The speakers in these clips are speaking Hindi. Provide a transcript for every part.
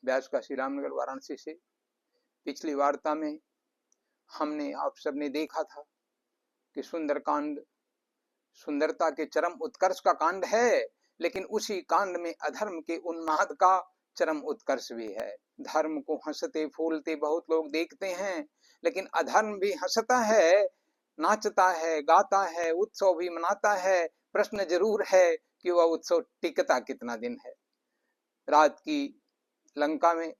व्यास का श्री रामनगर वाराणसी से। पिछली वार्ता में हमने आप सबने देखा था कि सुंदरकांड सुंदरता के चरम उत्कर्ष का कांड है, लेकिन उसी कांड में अधर्म के उन्माद का चरम उत्कर्ष भी है। धर्म को हंसते फूलते बहुत लोग देखते हैं, लेकिन अधर्म भी हंसता है, नाचता है, गाता है, उत्सव भी मनाता है। प्रश्न जरूर है कि वह उत्सव टिकता कितना दिन है। रात की लंका में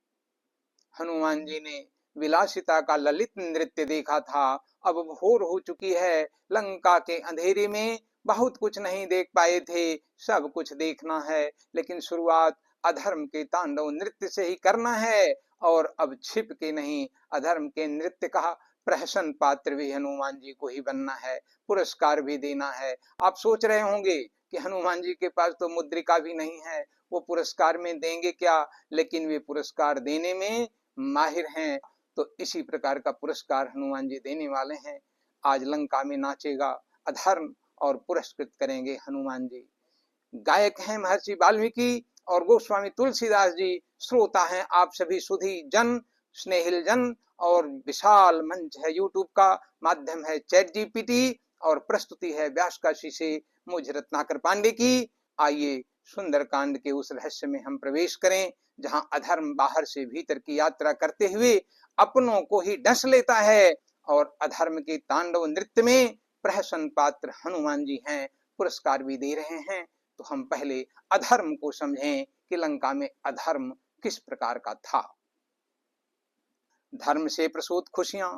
हनुमान जी ने विलासिता का ललित नृत्य देखा था। अब भोर हो चुकी है, लंका के अंधेरे में बहुत कुछ नहीं देख पाए थे, सब कुछ देखना है, लेकिन शुरुआत अधर्म के तांडव नृत्य से ही करना है। और अब छिप के नहीं, अधर्म के नृत्य का प्रहसन पात्र भी हनुमान जी को ही बनना है, पुरस्कार भी देना है। आप सोच रहे होंगे कि हनुमान जी के पास तो मुद्रिका भी नहीं है, वो पुरस्कार में देंगे क्या, लेकिन वे पुरस्कार देने में माहिर हैं। तो इसी प्रकार का पुरस्कार हनुमान जी देने वाले हैं। आज लंका में नाचेगा अधर्म और पुरस्कृत करेंगे हनुमान जी। गायक हैं महर्षि वाल्मीकि और गोस्वामी तुलसीदास जी। श्रोता हैं आप सभी सुधी जन, स्नेहिल जन। और विशाल मंच है, यूट्यूब का माध्यम है चैट जीपीटी, और प्रस्तुति है व्यास काशी से मुझ रत्नाकर पांडे की। आइए सुंदरकांड के उस रहस्य में हम प्रवेश करें, जहां अधर्म बाहर से भीतर की यात्रा करते हुए अपनों को ही डस लेता है, और अधर्म के तांडव नृत्य में प्रहसन पात्र हनुमान जी हैं, पुरस्कार भी दे रहे हैं। तो हम पहले अधर्म को समझें कि लंका में अधर्म किस प्रकार का था। धर्म से प्रसूत खुशियां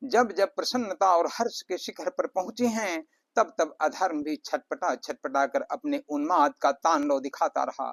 जब जब प्रसन्नता और हर्ष के शिखर पर पहुंची हैं, तब तब अधर्म भी छटपटा छटपटा कर अपने उन्माद का तांडव दिखाता रहा।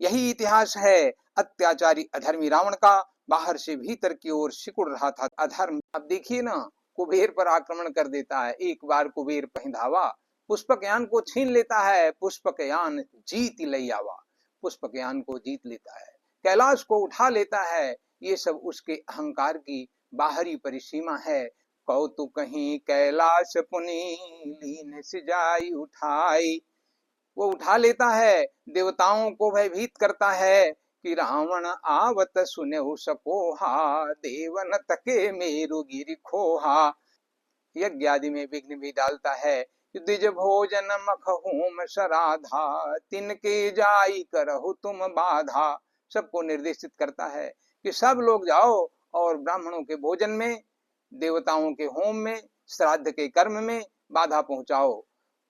यही इतिहास है अत्याचारी अधर्मी रावण का। बाहर से भीतर की ओर सिकुड़ रहा था अधर्म। अब देखिए ना, कुबेर पर आक्रमण कर देता है। एक बार कुबेर पहिंधावा, पुष्पकयान को छीन लेता है, पुष्पकयान जीत ले आवा, पुष्पकयान को जीत लेता है, कैलाश को उठा लेता है। ये सब उसके अहंकार की बाहरी परिसीमा है। कौतुक कहीं कैलाश पुनि लीन सिजाई उठाई, वो उठा लेता है, देवताओं को भयभीत करता है कि रावण आवत सुने सकोहा, देवन तके मेरु गिरि खोहा। यज्ञ आदि में विघ्न भी डालता है। द्विज भोजन मख होम सराधा, तिनके जाई करहु तुम बाधा। सबको निर्देशित करता है कि सब लोग जाओ और ब्राह्मणों के भोजन में, देवताओं के होम में, श्राद्ध के कर्म में बाधा पहुंचाओ।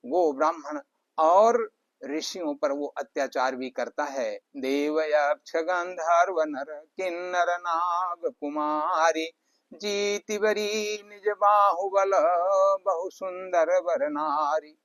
वो ब्राह्मण और ऋषियों पर वो अत्याचार भी करता है। देव यक्ष गंधर्व नर किन्नर नाग कुमारी, जीति बरी निज बाहुबल बहु सुंदर वर नारी।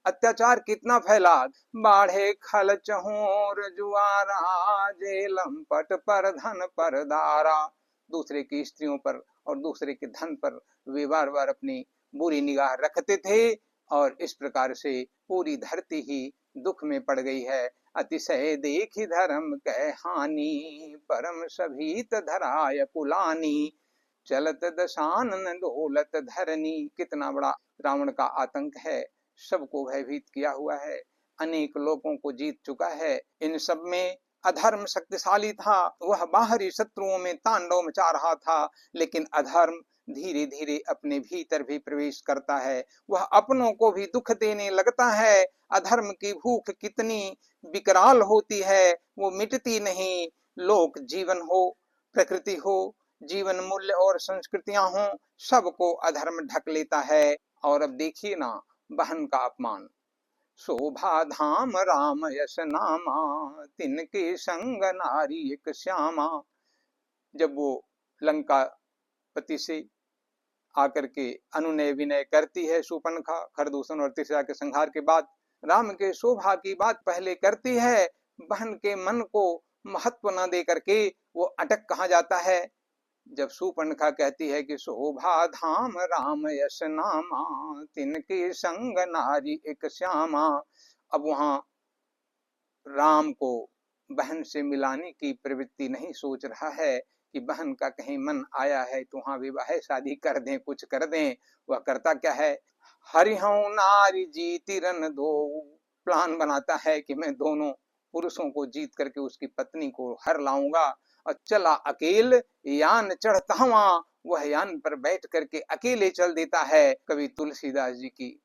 अत्याचार कितना फैला, बाढ़े खल चहोर जुआरा, जेलम पट पर धन पर दारा। दूसरे की स्त्रियों पर और दूसरे के धन पर वे बार बार अपनी बुरी निगाह रखते थे, और इस प्रकार से पूरी धरती ही दुख में पड़ गई है। अतिशय देखी धर्म कह हानि, परम सभीत धराय कुलानी, चलत दशानन डोलत धरनी। कितना बड़ा रावण का आतंक है, सबको भयभीत किया हुआ है, अनेक लोगों को जीत चुका है। इन सब में अधर्म शक्तिशाली था, वह बाहरी शत्रुओं में तांडव मचा रहा था, लेकिन अधर्म धीरे धीरे अपने भीतर भी प्रवेश करता है, वह अपनों को भी दुख देने लगता है। अधर्म की भूख कितनी विकराल होती है, वो मिटती नहीं। लोक जीवन हो, प्रकृति हो, जीवन मूल्य और संस्कृतियां हों, सबको अधर्म ढक लेता है। और अब देखिए ना, बहन का अपमान। शोभा धाम राम यश नामा, तिनके संग नारी एक श्यामा। जब वो लंका पति से आकर के अनुनय विनय करती है शूर्पणखा, खरदूषण और तिसरा के संहार के बाद राम के शोभा की बात पहले करती है, बहन के मन को महत्व न दे करके वो अटक कहाँ जाता है। जब शूर्पणखा कहती है कि शोभा धाम राम यश नामा, तिनके संग नारी एक श्यामा। अब वहां राम को बहन से मिलाने की प्रवृत्ति नहीं सोच रहा है कि बहन का कहीं मन आया है तो वहां विवाह शादी कर दें, कुछ कर दें। वह करता क्या है, हरिहौ नारी जीति रन दो, प्लान बनाता है कि मैं दोनों पुरुषों को जीत करके उसकी पत्नी को हर लाऊंगा। और चला अकेल यान चढ़ता हवा, वह यान पर बैठ करके अकेले चल देता है। कवि तुलसीदास जी की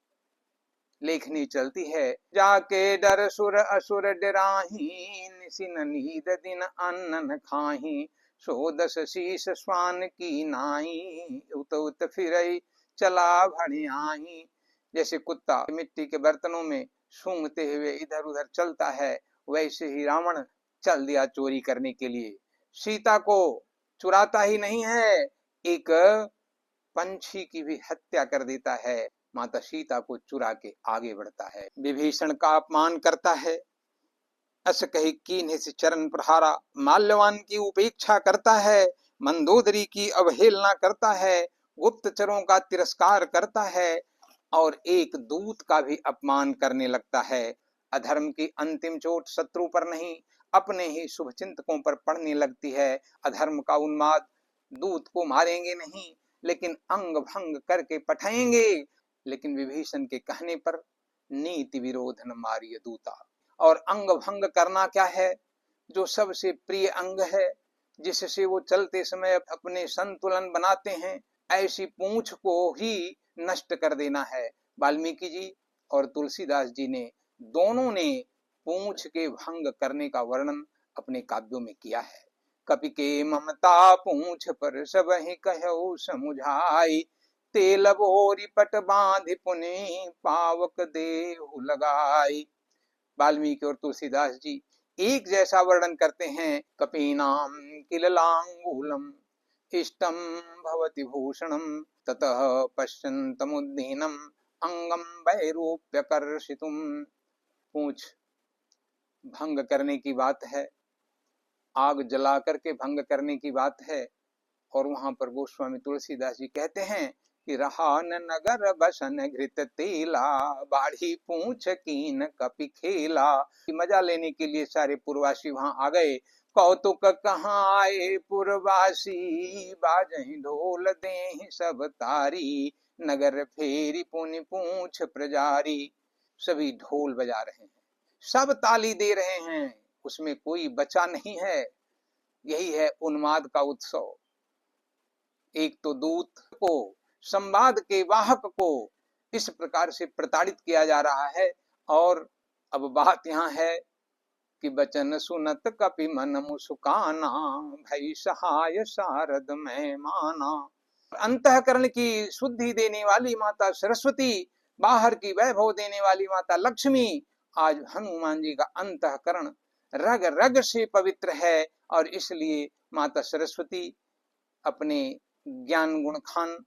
लेखनी चलती है। जाके डर सुर असुर डराही, निसिन नीद दिन अन्न न खाही, सो दस शीस स्वान की नाई, उत उत फिरई चला भणियाही। जैसे कुत्ता मिट्टी के बर्तनों में सूंघते हुए इधर उधर चलता है, वैसे ही रावण चल दिया चोरी करने के लिए। सीता को चुराता ही नहीं है, एक पंछी की भी हत्या कर देता है। माता सीता को चुरा के आगे बढ़ता है। विभीषण का अपमान करता है, अस कही कीन्ह से चरण प्रहारा, माल्यवान की उपेक्षा करता है, मंदोदरी की अवहेलना करता है, गुप्तचरों का तिरस्कार करता है और एक दूत का भी अपमान करने लगता है। अधर्म की अंतिम चोट शत्रु पर नहीं, अपने ही शुभचिंतकों पर पड़ने लगती है। अधर्म का उन्माद दूत को मारेंगे नहीं, लेकिन अंग भंग करके पठाएंगे। लेकिन विभीषण के कहने पर नीति विरोध न मारिय दूता। और अंग भंग करना क्या है? जो सबसे प्रिय अंग है, जिससे वो चलते समय अपने संतुलन बनाते हैं, ऐसी पूंछ को ही नष्ट कर देना है। वाल्मीकि जी और तुलसीदास जी ने दोनों ने पूंछ के भंग करने का वर्णन अपने काव्यों में किया है। कपि के ममता पूंछ पर सब ही कहऊ समुझाई, तेल बोरी पट बांध पुनि पावक देहु लगाई। वाल्मीकि और तुलसीदास जी एक जैसा वर्णन करते हैं। कपीनाम किललांगूलम इष्टम भवति भूषणम, ततः पश्यन्तमुद्दीनम अंगम वैरूप्यकर्षितुम। पूंछ भंग करने की बात है, आग जला करके भंग करने की बात है। और वहां पर गोस्वामी तुलसीदास जी कहते हैं कि रहा न नगर बसन घृत तेला, बाढ़ी पूंछ कीन कपि खेला। मजा लेने के लिए सारे पूर्ववासी वहां आ गए। कौतुक कहाँ आए पूर्ववासी, बाजहि ढोल देहि सब तारी, नगर फेरी पुनि पूंछ प्रजारी। सभी ढोल बजा रहे हैं, सब ताली दे रहे हैं, उसमें कोई बचा नहीं है। यही है उन्माद का उत्सव। एक तो दूत को, संवाद के वाहक को इस प्रकार से प्रताड़ित किया जा रहा है। और अब बात यहाँ है कि बचन सुनत कपि मन मुस्काना, भई सहाय शारद मैं माना। अंतःकरण की शुद्धि देने वाली माता सरस्वती, बाहर की वैभव देने वाली माता लक्ष्मी, आज हनुमान जी का अंतःकरण रग रग से पवित्र है। और इसलिए माता सरस्वती अपने ज्ञान गुण खान,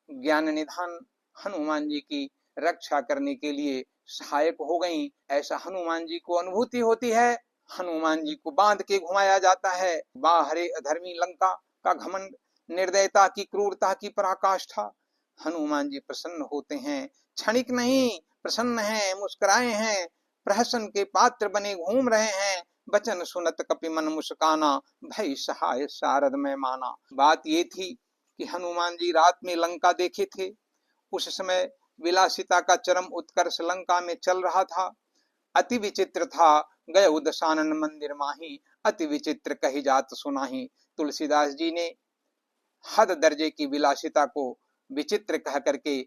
ज्ञान निधान हनुमान जी की रक्षा करने के लिए सहायक हो गई। ऐसा हनुमान जी को अनुभूति होती है। हनुमान जी को बांध के घुमाया जाता है। बाहरे अधर्मी लंका का घमंड, निर्दयता की, क्रूरता की पराकाष्ठा। हनुमान जी प्रसन्न होते हैं, क्षणिक नहीं, प्रसन्न हैं, मुस्कुराए हैं, प्रहसन के पात्र बने घूम रहे हैं। बचन सुनत कपि मन मुस्काना, भई सहाय शारद में माना। बात ये थी कि हनुमान जी रात में लंका देखे थे। उस समय विलासिता का चरम उत्कर्ष लंका में चल रहा था। अति विचित्र था, गए दशानन मंदिर माही, अति विचित्र कही जात सुनाही। तुलसीदास जी ने हद दर्जे की विलासिता को विचित्र कह करके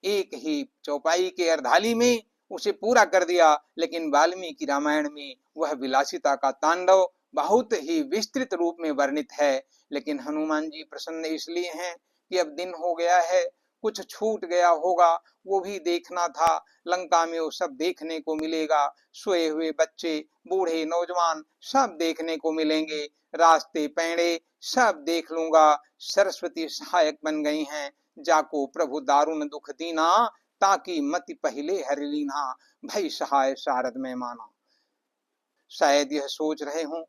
एक ही चौपाई के अर्धाली में उसे पूरा कर दिया। लेकिन वाल्मीकि रामायण में वह विलासिता का तांडव बहुत ही विस्तृत रूप में वर्णित है। लेकिन हनुमान जी प्रसन्न इसलिए हैं कि अब दिन हो गया है, कुछ छूट गया होगा वो भी देखना था। लंका में वो सब देखने को मिलेगा, सोए हुए बच्चे, बूढ़े, नौजवान सब देखने को मिलेंगे, रास्ते पैड़े सब देख लूंगा। सरस्वती सहायक बन गई हैं। जाको प्रभु दारुण दुख दीना, ताकि मति पहले हर लीना, भई सहाय शारद में माना। शायद यह सोच रहे हों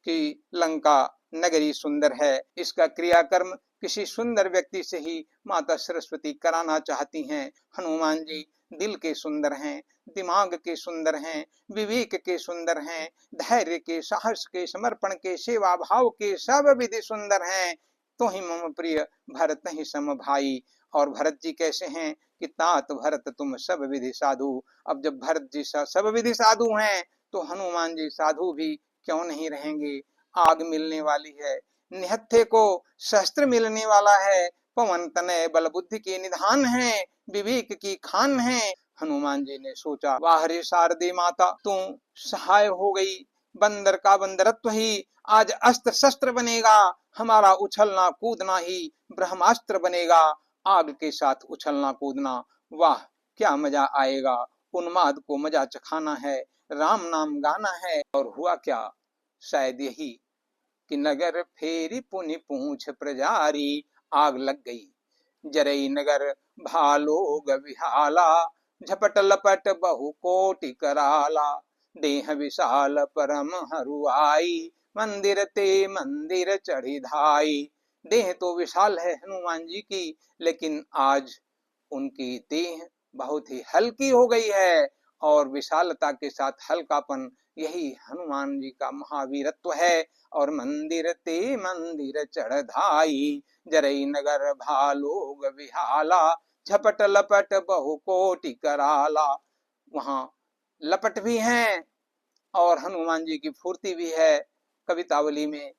कि लंका नगरी सुंदर है, इसका क्रियाकर्म किसी सुंदर व्यक्ति से ही माता सरस्वती कराना चाहती हैं। हनुमान जी दिल के सुंदर हैं, दिमाग के सुंदर हैं, विवेक के सुंदर हैं, धैर्य के, साहस के, समर्पण के, सेवा भाव के सब विधि सुंदर हैं। तो ही मम प्रिय भरत ही सम भाई। और भरत जी कैसे हैं कि तात भरत तुम सब विधि साधु। अब जब भरत जी सब विधि साधु हैं तो हनुमान जी साधु भी क्यों नहीं रहेंगे। आग मिलने वाली है, निहत्थे को शस्त्र मिलने वाला है, पवन तनय बल बुद्धि के निधान है, विवेक की खान है। हनुमान जी ने सोचा, वाह रे शारदे माता, तू सहाय हो गई, बंदर का बंदरत्व ही आज अस्त्र शस्त्र बनेगा, हमारा उछलना कूदना ही ब्रह्मास्त्र बनेगा, आग के साथ उछलना कूदना, वाह क्या मजा आएगा, उन्माद को मजा चखाना है, राम नाम गाना है। और हुआ क्या, शायद यही कि नगर फेरी पुनि पूछ प्रजारी, आग लग गई। जरई नगर भालोग विहाला, झपट लपट बहु कोटि कराला, देह विशाल परम हरुआई, मंदिर ते मंदिर चढ़ी धाई। देह तो विशाल है हनुमान जी की, लेकिन आज उनकी देह बहुत ही हल्की हो गई है, और विशालता के साथ हल्कापन, यही हनुमान जी का महावीरत्व है। और मंदिर ते मंदिर चढ़ाई, जरई नगर भालोग विहाला, झपट लपट बहु कोटि कराला। वहां लपट भी हैं और हनुमान जी की फुर्ती भी है। कवितावली में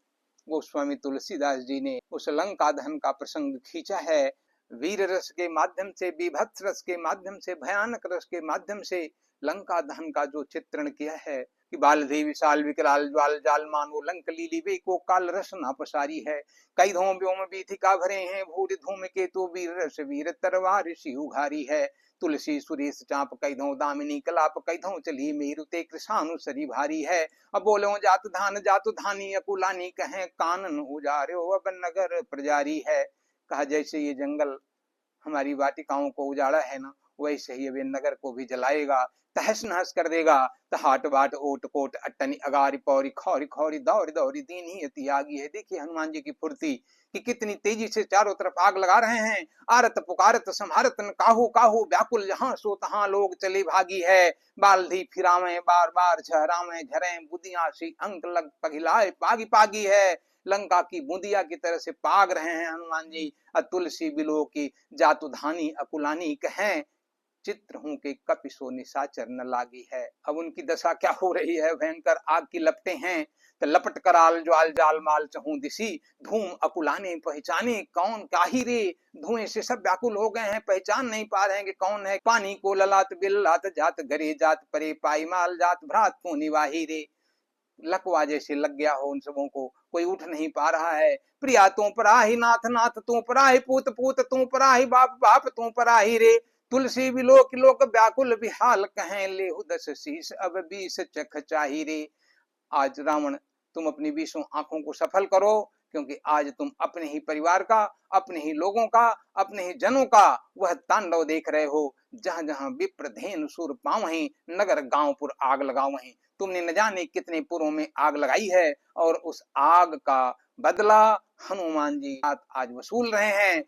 गोस्वामी तुलसीदास जी ने उस लंका दहन का प्रसंग खींचा है। वीर रस के माध्यम से, बीभत्स रस के माध्यम से, भयानक रस के माध्यम से लंका दहन का जो चित्रण किया है कि बालधि विशाल विकराल ज्वाल जाल, मानो लंक लीली वे को काल रस ना पसारी है। कई धोम व्योम बीथिका भरे हैं, भूर धूम के तो वीर रस वीर तरवार सी उघारी है। तुलसी सुरेश चाप कई धो दामिनी कलाप, कई धो चली मेरुते कृषानु सरी भारी है। अब बोलो जात धान जातु धानी, अकुलानी कहें कानन उजार्यो अब नगर प्रजारी है। कहा जैसे ये जंगल हमारी वाटिकाओं को उजाड़ा है ना, वैसे ही वे नगर को भी जलाएगा, तहस नहस कर देगा। हाट बाट ओट कोट अट्टनी अगारी पौरी खौरी खौरी दौरी दौरी दीन ही अति आगी है। देखिए हनुमान जी की फुर्ती कि कितनी तेजी से चारों तरफ आग लगा रहे हैं। आरत पुकारत संहारत काहू काहू, व्याकुल जहां सो तहां लोग चले भागी है। बाल्धी फिरावे बार बार झहरावे झरे, बुदियां सी अंक लग पगिलाए पागी पागी है। लंका की बूंदिया की तरह से पाग रहे हैं हनुमान जी। तुलसी बिलो की जातु धानी अकुलानी कहें, चित्र हूं के कपिसो निशाचर न लागी है। अब उनकी दशा क्या हो रही है, भयंकर आग की लपटे हैं। तो लपट कराल ज्वाल जाल माल चहूं दिशी, धूम अकुलाने पहचाने कौन काही रे। धुएं से सब व्याकुल हो गए हैं, पहचान नहीं पा रहे हैं कि कौन है। पानी को ललात बिल्लात जात घरे जात परे पाई माल जात भ्रात को निवाही रे। लकवा जैसे लग गया हो उन सबों को, कोई उठ नहीं पा रहा है। प्रिया तू पराही नाथ नाथ तू पराही, पूत पूत तू पराही, बाप बाप तू पराही रे। तुलसी विलोक लोक व्याकुल विहाल कहें, लेहु दस शीस अब 20 चख चाही रे। आज रावण तुम अपनी 20 आंखों को सफल करो, क्योंकि आज तुम अपने ही परिवार का, अपने ही लोगों का, अपने ही जनों का वह तांडव देख रहे हो। जहां जहां विप्र धेनु सुर पावहीं, नगर गांवपुर आग लगावहीं। तुमने न जाने कितने पुरों में आग लगाई है, और उस आग का बदला हनुमान जी आज वसूल रहे हैं।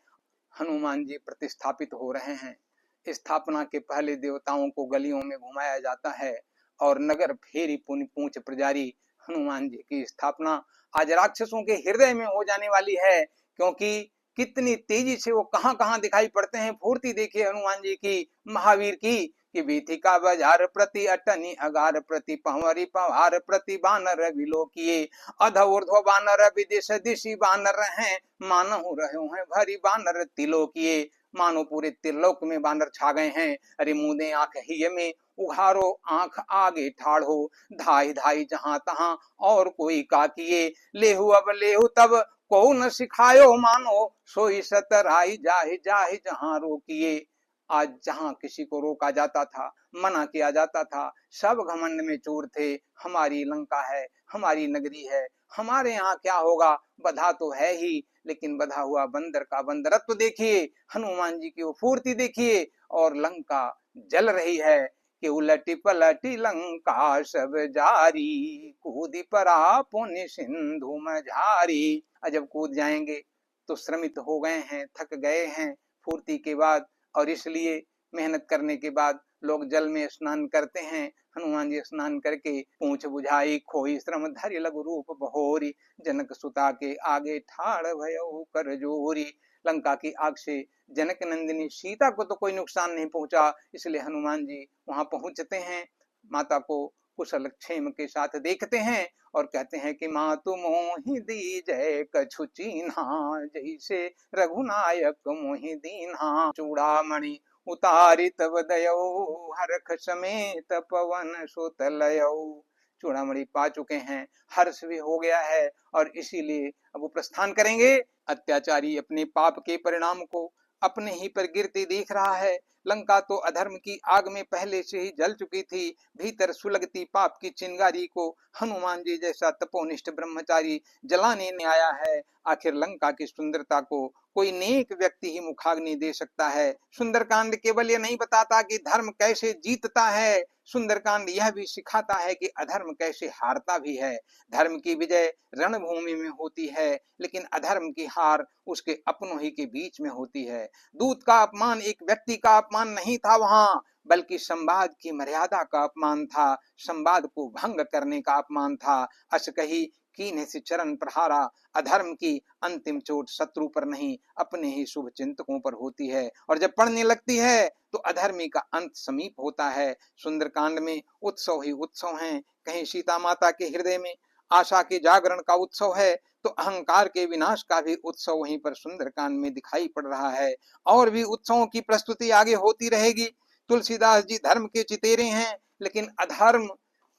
हनुमान जी प्रतिस्थापित हो रहे हैं। स्थापना के पहले देवताओं को गलियों में घुमाया जाता है, और नगर फेरी पुनि पूछ प्रजारी, हनुमान जी की स्थापना आज राक्षसों के हृदय में हो जाने वाली है। क्योंकि कितनी तेजी से वो कहां कहां दिखाई पड़ते हैं। फूर्ति देखिए हनुमान जी की, महावीर की, कि बीथिका बाजार प्रति अटनी अगार प्रति पवरी पवार प्रति बानर विलोकिए, अध ऊर्ध्व बानर विदेश दिशी बानर हैं, मानहु रहे हैं भरी बानर तिलोकिए। मानो पूरे त्रिलोक में बानर छा गए हैं। अरे मुंदे आंख ही में उघारो आंख आगे ठाड़ो, धाई धाई जहां तहां और कोई का किए, लेहु अब लेहु तब को न सिखायो, मानो सोई सतराई जाहि जाहि जहां रोकिए। आज जहां किसी को रोका जाता था, मना किया जाता था, सब घमंड में चूर थे। हमारी लंका है, हमारी नगरी है, हमारे यहाँ क्या होगा। बधा तो है ही, लेकिन बधा हुआ बंदर का बंदरत्व देखिए, हनुमान जी की वो फूर्ति देखिए। और लंका जल रही है कि उलटी पलटी लंका सब जारी, कूदी परा पुण्य सिंधु मझारी। जब कूद जाएंगे तो श्रमित हो गए हैं, थक गए हैं फूर्ति के बाद, और इसलिए मेहनत करने के बाद लोग जल में स्नान करते हैं। हनुमान जी स्नान करके पूंछ बुझाई, खोई श्रम धरि लघु रूप बहोरी, जनक सुता के आगे ठाड़ भयो कर जोरी। लंका की आग से जनक नंदिनी सीता को तो कोई नुकसान नहीं पहुंचा, इसलिए हनुमान जी वहां पहुंचते हैं, माता को कुशल क्षेम के साथ देखते हैं और कहते हैं कि माँ तुम मोहि दी जय कछु चीन्हा, जैसे रघुनायक मोहि दीन्हा। चूड़ामणि उतारी तब दयो, हरख समेत पवन सुत लयो। चूड़ामणि पा चुके हैं, हर्ष भी हो गया है और इसीलिए अब वो प्रस्थान करेंगे। अत्याचारी अपने पाप के परिणाम को अपने ही पर गिरते देख रहा है। लंका तो अधर्म की आग में पहले से ही जल चुकी थी। भीतर सुलगती पाप की चिंगारी को हनुमान जी जैसा तपोनिष्ठ ब्रह्मचारी जलाने ने आया है। आखिर लंका की सुंदरता को कोई नेक व्यक्ति ही मुखाग्नि दे सकता है। सुंदरकांड केवल ये नहीं बताता कि धर्म कैसे जीतता है, सुंदरकांड यह भी सिखाता है कि अधर्म कैसे हारता भी है। धर्म की विजय रणभूमि में होती है, लेकिन अधर्म की हार उसके अपनों ही के बीच में होती है। दूत का अपमान एक व्यक्ति का अपमान नहीं था वहां, बल्कि संवाद की मर्यादा का अपमान था, संवाद को भंग करने का अपमान था। अस कही कीन्हे से चरण प्रहारा, अधर्म की अंतिम चोट शत्रु पर नहीं अपने ही शुभ चिंतकों पर होती है, और जब पड़ने लगती है तो अधर्मी का अंत समीप होता है। सुंदरकांड में उत्सव ही उत्सव हैं। कहीं सीता माता के हृदय में आशा के जागरण का उत्सव है, तो अहंकार के विनाश का भी उत्सव वहीं पर सुंदरकांड में दिखाई पड़ रहा है। और भी उत्सवों की प्रस्तुति आगे होती रहेगी। तुलसीदास जी धर्म के चितेरे हैं, लेकिन अधर्म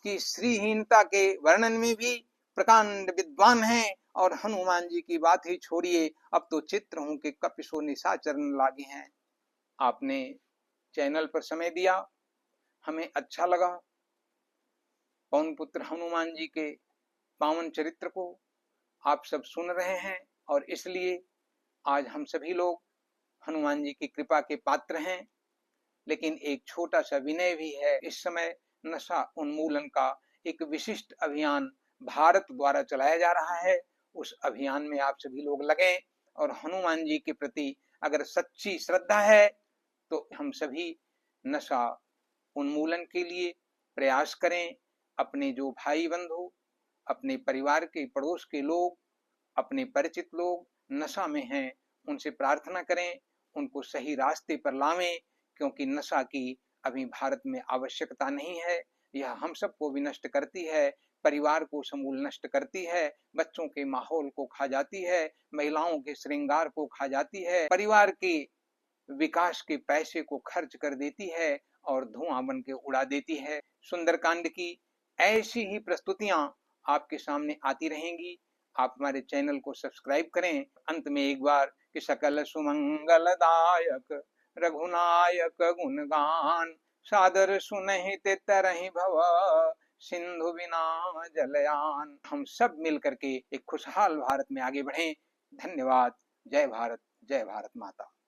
की श्रीहीनता के वर्णन में भी प्रकांड विद्वान हैं। और हनुमान जी की बात ही छोड़िए, अब तो चित्रहूं के कपिशो निशाचरण लागे हैं। आपने चैनल पर समय दिया, हमें अच्छा लगा। पवन पुत्र हनुमान जी के पावन चरित्र को आप सब सुन रहे हैं, और इसलिए आज हम सभी लोग हनुमान जी की कृपा के पात्र हैं। लेकिन एक छोटा सा विनय भी है। इस समय नशा उन्मूलन का एक विशिष्ट अभियान भारत द्वारा चलाया जा रहा है। उस अभियान में आप सभी लोग लगे, और हनुमान जी के प्रति अगर सच्ची श्रद्धा है तो हम सभी नशा उन्मूलन के लिए प्रयास करें। अपने जो भाई बंधु, अपने परिवार के पड़ोस के लोग, अपने परिचित लोग नशा में हैं, उनसे प्रार्थना करें, उनको सही रास्ते पर लावें, क्योंकि नशा की अभी भारत में आवश्यकता नहीं है। यह हम सबको भी नष्ट करती है, परिवार को समूल नष्ट करती है, बच्चों के माहौल को खा जाती है, महिलाओं के श्रृंगार को खा जाती है, परिवार के विकास के पैसे को खर्च कर देती है और धुआं बन के उड़ा देती है। सुंदरकांड की ऐसी ही प्रस्तुतियां आपके सामने आती रहेंगी। आप हमारे चैनल को सब्सक्राइब करें। अंत में एक बार कि सकल सुमंगलदायक रघुनायक गुणगान, सादर सुनहित तरहि भव सिंधु बिना जलयान। हम सब मिल करके एक खुशहाल भारत में आगे बढ़ें। धन्यवाद। जय भारत, जय भारत माता।